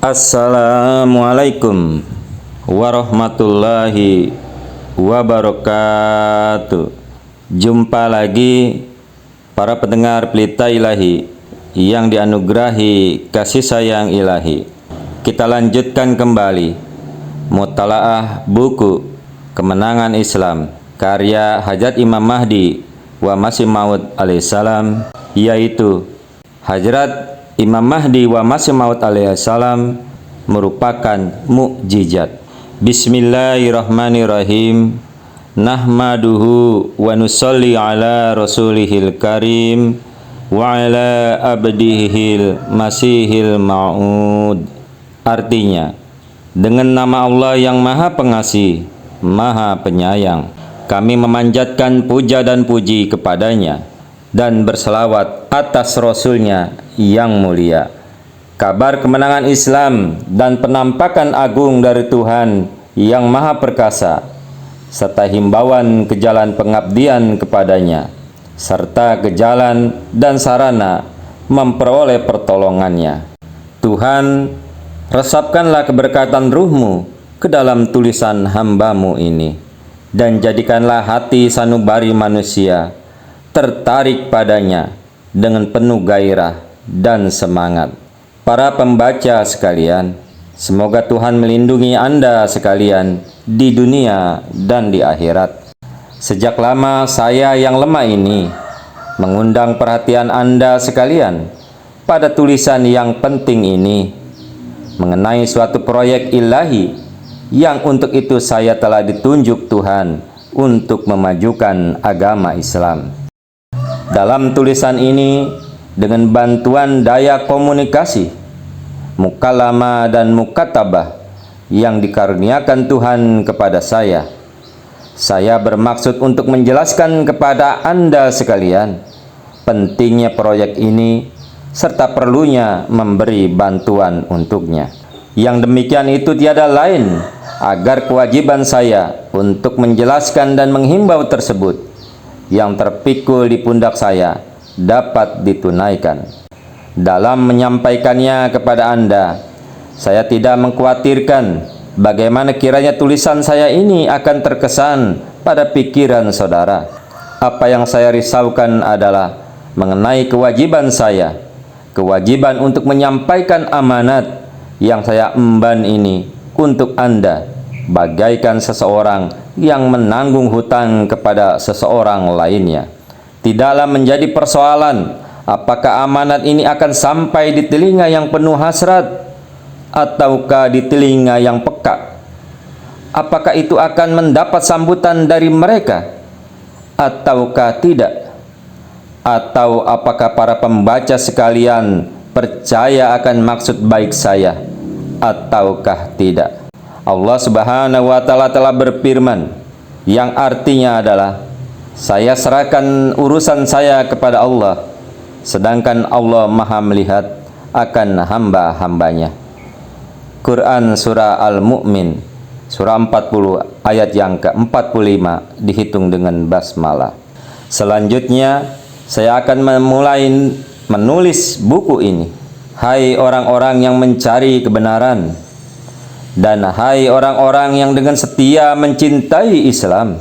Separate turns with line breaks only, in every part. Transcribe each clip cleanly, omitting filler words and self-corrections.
Assalamualaikum warahmatullahi wabarakatuh. Jumpa lagi para pendengar Pelita Ilahi yang dianugerahi kasih sayang ilahi. Kita lanjutkan kembali mutalaah buku Kemenangan Islam karya Hajat Imam Mahdi wa Masih Maud alaihissalam, yaitu Hajrat Imam Mahdi wa Masih Maud alaihissalam merupakan mukjizat. Bismillahirrahmanirrahim. Nahmaduhu wa nusalli ala rasulihil karim wa ala abdihil masihil ma'ud. Artinya, dengan nama Allah yang Maha Pengasih, Maha Penyayang, kami memanjatkan puja dan puji kepadanya dan berselawat atas Rasulnya yang mulia. Kabar kemenangan Islam dan penampakan agung dari Tuhan yang Maha Perkasa, serta himbauan ke jalan pengabdian kepadanya, serta ke jalan dan sarana memperoleh pertolongannya. Tuhan, resapkanlah keberkatan ruh-Mu ke dalam tulisan hamba-Mu ini, dan jadikanlah hati sanubari manusia tertarik padanya dengan penuh gairah dan semangat. Para pembaca sekalian, semoga Tuhan melindungi Anda sekalian di dunia dan di akhirat. Sejak lama saya yang lemah ini mengundang perhatian Anda sekalian pada tulisan yang penting ini mengenai suatu proyek ilahi yang untuk itu saya telah ditunjuk Tuhan untuk memajukan agama Islam. Dalam tulisan ini, dengan bantuan daya komunikasi, mukalama dan mukatabah yang dikaruniakan Tuhan kepada saya bermaksud untuk menjelaskan kepada Anda sekalian pentingnya proyek ini serta perlunya memberi bantuan untuknya. Yang demikian itu tiada lain agar kewajiban saya untuk menjelaskan dan menghimbau tersebut yang terpikul di pundak saya dapat ditunaikan. Dalam menyampaikannya kepada Anda, saya tidak mengkhawatirkan bagaimana kiranya tulisan saya ini akan terkesan pada pikiran saudara. Apa yang saya risaukan adalah mengenai kewajiban saya, kewajiban untuk menyampaikan amanat yang saya emban ini untuk Anda, bagaikan seseorang yang menanggung hutang kepada seseorang lainnya. Tidaklah menjadi persoalan apakah amanat ini akan sampai di telinga yang penuh hasrat ataukah di telinga yang peka. Apakah itu akan mendapat sambutan dari mereka ataukah tidak? Atau apakah para pembaca sekalian percaya akan maksud baik saya ataukah tidak? Allah Subhanahu wa Ta'ala telah berfirman, yang artinya adalah, saya serahkan urusan saya kepada Allah, sedangkan Allah Maha melihat akan hamba-hambanya. Quran Surah Al-Mu'min Surah 40 ayat yang ke-45 dihitung dengan basmalah. Selanjutnya saya akan memulai menulis buku ini. Hai orang-orang yang mencari kebenaran, dan hai orang-orang yang dengan setia mencintai Islam,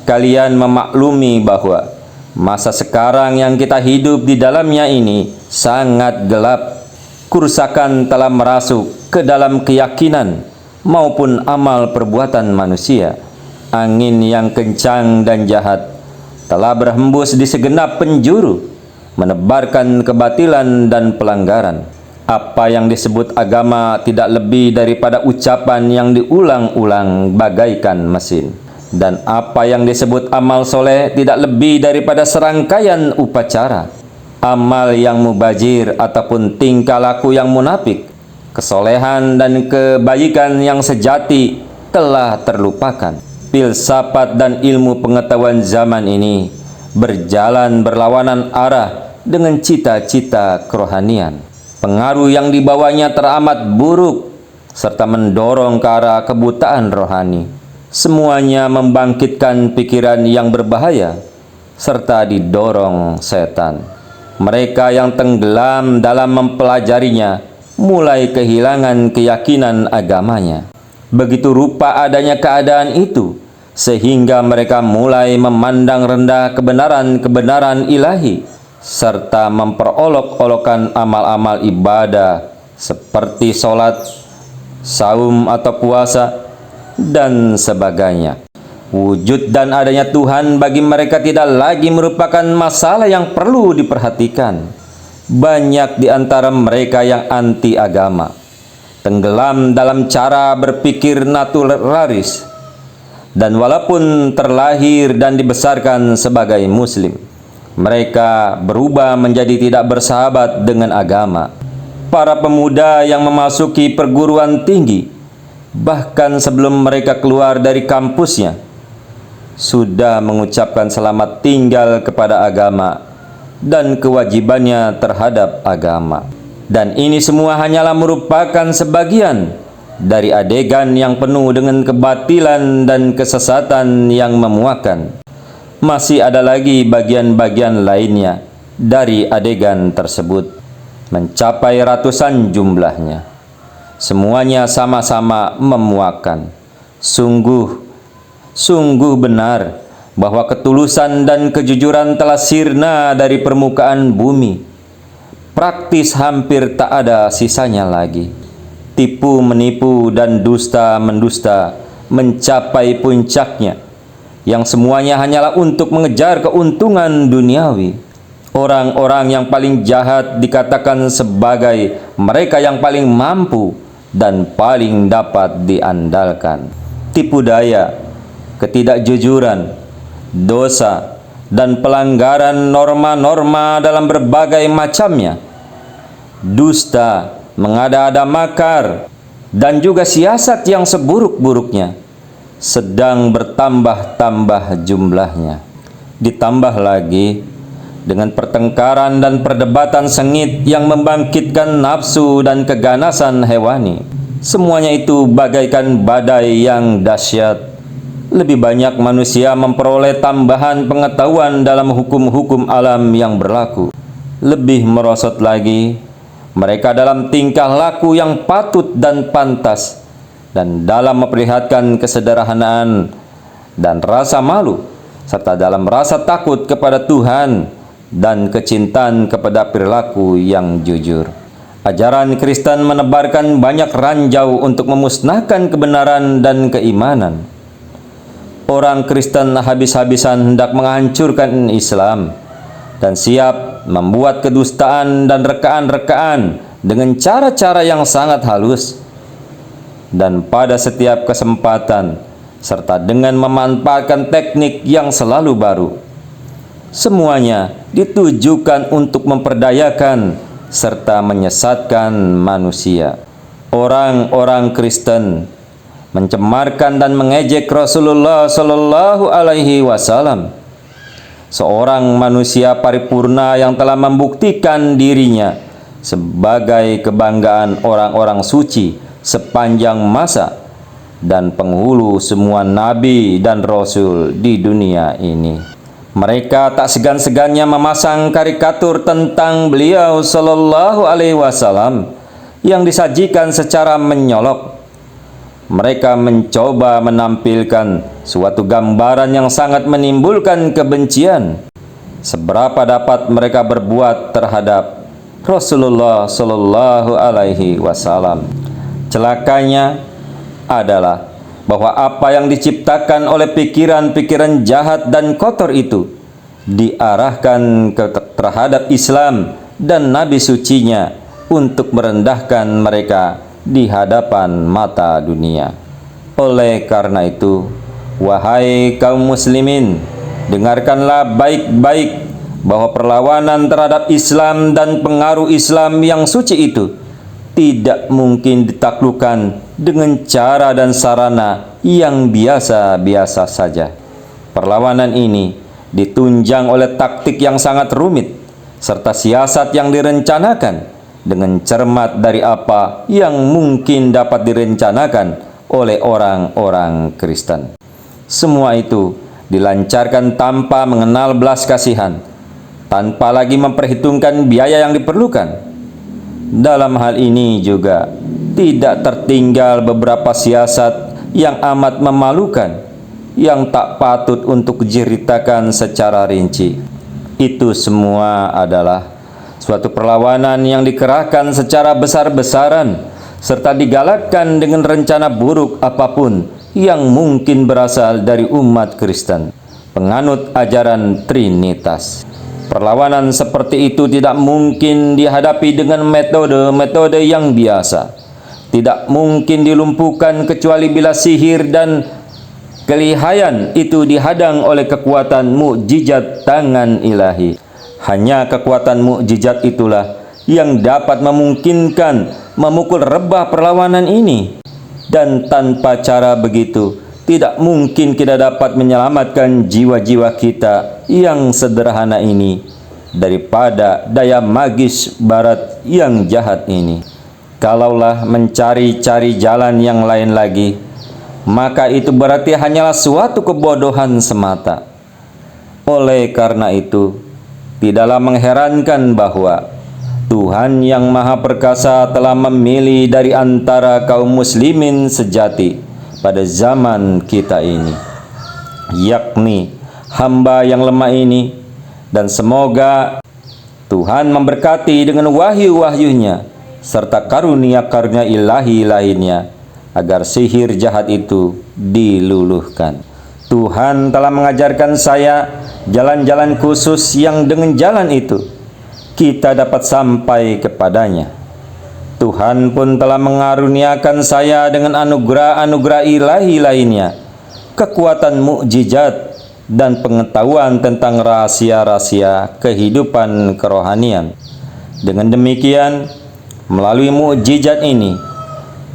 kalian memaklumi bahwa masa sekarang yang kita hidup di dalamnya ini sangat gelap. Kerusakan telah merasuk ke dalam keyakinan maupun amal perbuatan manusia. Angin yang kencang dan jahat telah berhembus di segenap penjuru, menebarkan kebatilan dan pelanggaran. Apa yang disebut agama tidak lebih daripada ucapan yang diulang-ulang bagaikan mesin. Dan apa yang disebut amal soleh tidak lebih daripada serangkaian upacara. Amal yang mubazir ataupun tingkah laku yang munafik, kesolehan dan kebaikan yang sejati telah terlupakan. Filsafat dan ilmu pengetahuan zaman ini berjalan berlawanan arah dengan cita-cita kerohanian. Pengaruh yang dibawanya teramat buruk serta mendorong ke arah kebutaan rohani. Semuanya membangkitkan pikiran yang berbahaya serta didorong setan. Mereka yang tenggelam dalam mempelajarinya mulai kehilangan keyakinan agamanya. Begitu rupa adanya keadaan itu, sehingga mereka mulai memandang rendah kebenaran-kebenaran ilahi, serta memperolok-olokkan amal-amal ibadah seperti sholat, saum atau puasa, dan sebagainya. Wujud dan adanya Tuhan bagi mereka tidak lagi merupakan masalah yang perlu diperhatikan. Banyak di antara mereka yang anti agama, tenggelam dalam cara berpikir naturalis, dan walaupun terlahir dan dibesarkan sebagai muslim, mereka berubah menjadi tidak bersahabat dengan agama. Para pemuda yang memasuki perguruan tinggi, bahkan sebelum mereka keluar dari kampusnya, sudah mengucapkan selamat tinggal kepada agama dan kewajibannya terhadap agama. Dan ini semua hanyalah merupakan sebagian dari adegan yang penuh dengan kebatilan dan kesesatan yang memuakkan. Masih ada lagi bagian-bagian lainnya dari adegan tersebut, mencapai ratusan jumlahnya. Semuanya sama-sama memuakkan. Sungguh benar bahwa ketulusan dan kejujuran telah sirna dari permukaan bumi. Praktis hampir tak ada sisanya lagi. Tipu menipu dan dusta mendusta mencapai puncaknya, yang semuanya hanyalah untuk mengejar keuntungan duniawi. Orang-orang yang paling jahat dikatakan sebagai mereka yang paling mampu dan paling dapat diandalkan. Tipu daya, ketidakjujuran, dosa, dan pelanggaran norma-norma dalam berbagai macamnya, dusta, mengada-ada makar, dan juga siasat yang seburuk-buruknya sedang bertambah-tambah jumlahnya. Ditambah lagi dengan pertengkaran dan perdebatan sengit yang membangkitkan nafsu dan keganasan hewani. Semuanya itu bagaikan badai yang dahsyat. Lebih banyak manusia memperoleh tambahan pengetahuan dalam hukum-hukum alam yang berlaku. Lebih merosot lagi, mereka dalam tingkah laku yang patut dan pantas, dan dalam memperlihatkan kesederhanaan dan rasa malu, serta dalam rasa takut kepada Tuhan dan kecintaan kepada perilaku yang jujur. Ajaran Kristen menebarkan banyak ranjau untuk memusnahkan kebenaran dan keimanan. Orang Kristen habis-habisan hendak menghancurkan Islam dan siap membuat kedustaan dan rekaan-rekaan dengan cara-cara yang sangat halus, dan pada setiap kesempatan, serta dengan memanfaatkan teknik yang selalu baru. Semuanya ditujukan untuk memperdayakan serta menyesatkan manusia. Orang-orang Kristen mencemarkan dan mengejek Rasulullah Shallallahu Alaihi Wasallam, seorang manusia paripurna yang telah membuktikan dirinya sebagai kebanggaan orang-orang suci sepanjang masa dan penghulu semua nabi dan rasul di dunia ini. Mereka tak segan-segannya memasang karikatur tentang beliau Shallallahu Alaihi Wasallam yang disajikan secara menyolok. Mereka mencoba menampilkan suatu gambaran yang sangat menimbulkan kebencian. Seberapa dapat mereka berbuat terhadap Rasulullah Shallallahu Alaihi Wasallam? Celakanya adalah bahwa apa yang diciptakan oleh pikiran-pikiran jahat dan kotor itu diarahkan terhadap Islam dan Nabi sucinya untuk merendahkan mereka di hadapan mata dunia. Oleh karena itu, wahai kaum muslimin, dengarkanlah baik-baik bahwa perlawanan terhadap Islam dan pengaruh Islam yang suci itu tidak mungkin ditaklukkan dengan cara dan sarana yang biasa-biasa saja. Perlawanan ini ditunjang oleh taktik yang sangat rumit serta siasat yang direncanakan dengan cermat dari apa yang mungkin dapat direncanakan oleh orang-orang Kristen. Semua itu dilancarkan tanpa mengenal belas kasihan, tanpa lagi memperhitungkan biaya yang diperlukan. Dalam hal ini juga tidak tertinggal beberapa siasat yang amat memalukan yang tak patut untuk diceritakan secara rinci. Itu semua adalah suatu perlawanan yang dikerahkan secara besar-besaran serta digalakkan dengan rencana buruk apapun yang mungkin berasal dari umat Kristen, penganut ajaran Trinitas. Perlawanan seperti itu tidak mungkin dihadapi dengan metode-metode yang biasa. Tidak mungkin dilumpuhkan kecuali bila sihir dan kelihayan itu dihadang oleh kekuatan mukjizat tangan ilahi. Hanya kekuatan mukjizat itulah yang dapat memungkinkan memukul rebah perlawanan ini. Dan tanpa cara begitu, tidak mungkin kita dapat menyelamatkan jiwa-jiwa kita yang sederhana ini daripada daya magis barat yang jahat ini. Kalaulah mencari-cari jalan yang lain lagi, maka itu berarti hanyalah suatu kebodohan semata. Oleh karena itu, tidaklah mengherankan bahwa Tuhan yang Maha Perkasa telah memilih dari antara kaum muslimin sejati pada zaman kita ini, yakni hamba yang lemah ini, dan semoga Tuhan memberkati dengan wahyu-wahyunya serta karunia-karunia ilahi lainnya agar sihir jahat itu diluluhkan. Tuhan telah mengajarkan saya jalan-jalan khusus yang dengan jalan itu kita dapat sampai kepadanya. Tuhan pun telah mengaruniakan saya dengan anugerah-anugerah ilahi lainnya, kekuatan mukjizat dan pengetahuan tentang rahasia-rahasia kehidupan kerohanian. Dengan demikian, melalui mukjizat ini,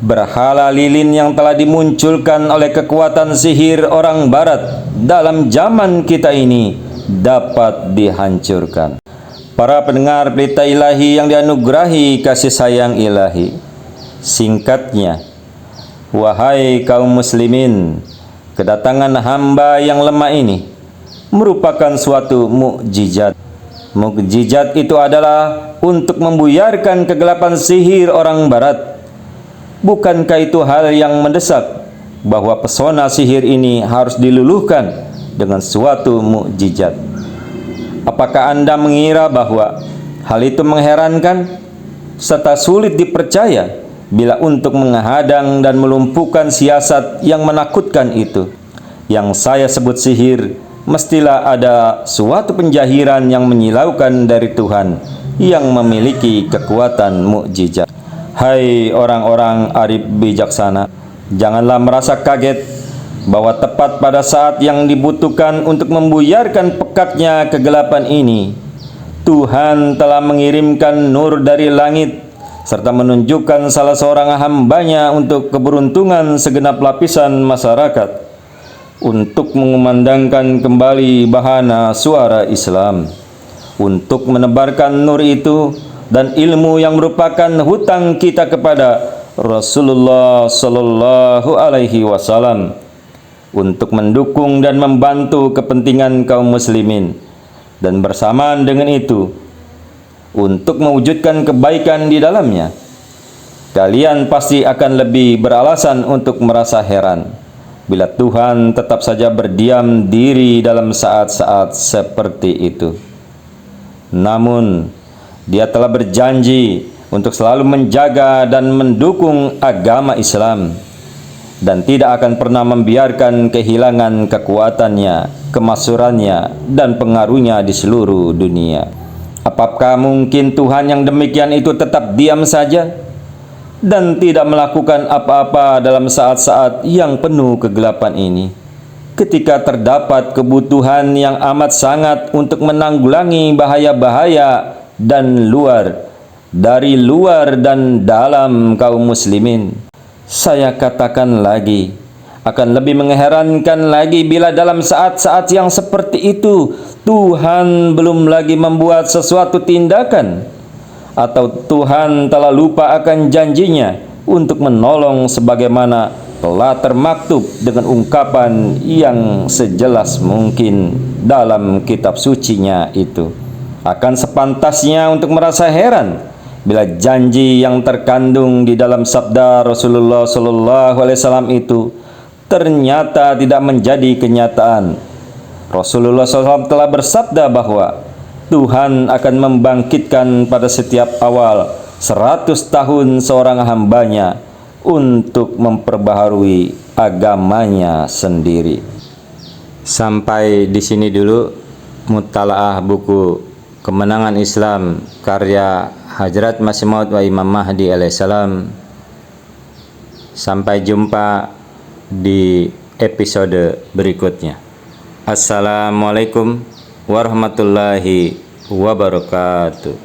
berhala lilin yang telah dimunculkan oleh kekuatan sihir orang barat dalam zaman kita ini dapat dihancurkan. Para pendengar berita ilahi yang dianugerahi kasih sayang ilahi, singkatnya, wahai kaum muslimin, kedatangan hamba yang lemah ini merupakan suatu mukjizat. Mukjizat itu adalah untuk membuyarkan kegelapan sihir orang barat. Bukankah itu hal yang mendesak bahwa pesona sihir ini harus diluluhkan dengan suatu mukjizat? Apakah Anda mengira bahwa hal itu mengherankan serta sulit dipercaya bila untuk menghadang dan melumpuhkan siasat yang menakutkan itu, yang saya sebut sihir, mestilah ada suatu penjahiran yang menyilaukan dari Tuhan yang memiliki kekuatan mukjizat. Hai orang-orang arif bijaksana, janganlah merasa kaget bahwa tepat pada saat yang dibutuhkan untuk membuyarkan pekatnya kegelapan ini, Tuhan telah mengirimkan nur dari langit serta menunjukkan salah seorang hambanya untuk keberuntungan segenap lapisan masyarakat untuk mengumandangkan kembali bahana suara Islam, untuk menebarkan nur itu dan ilmu yang merupakan hutang kita kepada Rasulullah Sallallahu Alaihi Wasallam, untuk mendukung dan membantu kepentingan kaum muslimin, dan bersamaan dengan itu untuk mewujudkan kebaikan di dalamnya. Kalian pasti akan lebih beralasan untuk merasa heran bila Tuhan tetap saja berdiam diri dalam saat-saat seperti itu. Namun Dia telah berjanji untuk selalu menjaga dan mendukung agama Islam, dan tidak akan pernah membiarkan kehilangan kekuatannya, kemasyhurannya, dan pengaruhnya di seluruh dunia. Apakah mungkin Tuhan yang demikian itu tetap diam saja dan tidak melakukan apa-apa dalam saat-saat yang penuh kegelapan ini, ketika terdapat kebutuhan yang amat sangat untuk menanggulangi bahaya-bahaya dari luar dan dalam kaum muslimin? Saya katakan lagi, akan lebih mengherankan lagi bila dalam saat-saat yang seperti itu Tuhan belum lagi membuat sesuatu tindakan, atau Tuhan telah lupa akan janjinya untuk menolong sebagaimana telah termaktub dengan ungkapan yang sejelas mungkin dalam kitab sucinya itu. Akan sepantasnya untuk merasa heran bila janji yang terkandung di dalam sabda Rasulullah SAW itu ternyata tidak menjadi kenyataan. Rasulullah SAW telah bersabda bahwa Tuhan akan membangkitkan pada setiap awal 100 tahun seorang hambanya untuk memperbaharui agamanya sendiri. Sampai di sini dulu mutalaah buku Kemenangan Islam karya Hadrat Masih Maud wa Imam Mahdi alaihissalam. Sampai jumpa di episode berikutnya. Assalamualaikum warahmatullahi wabarakatuh.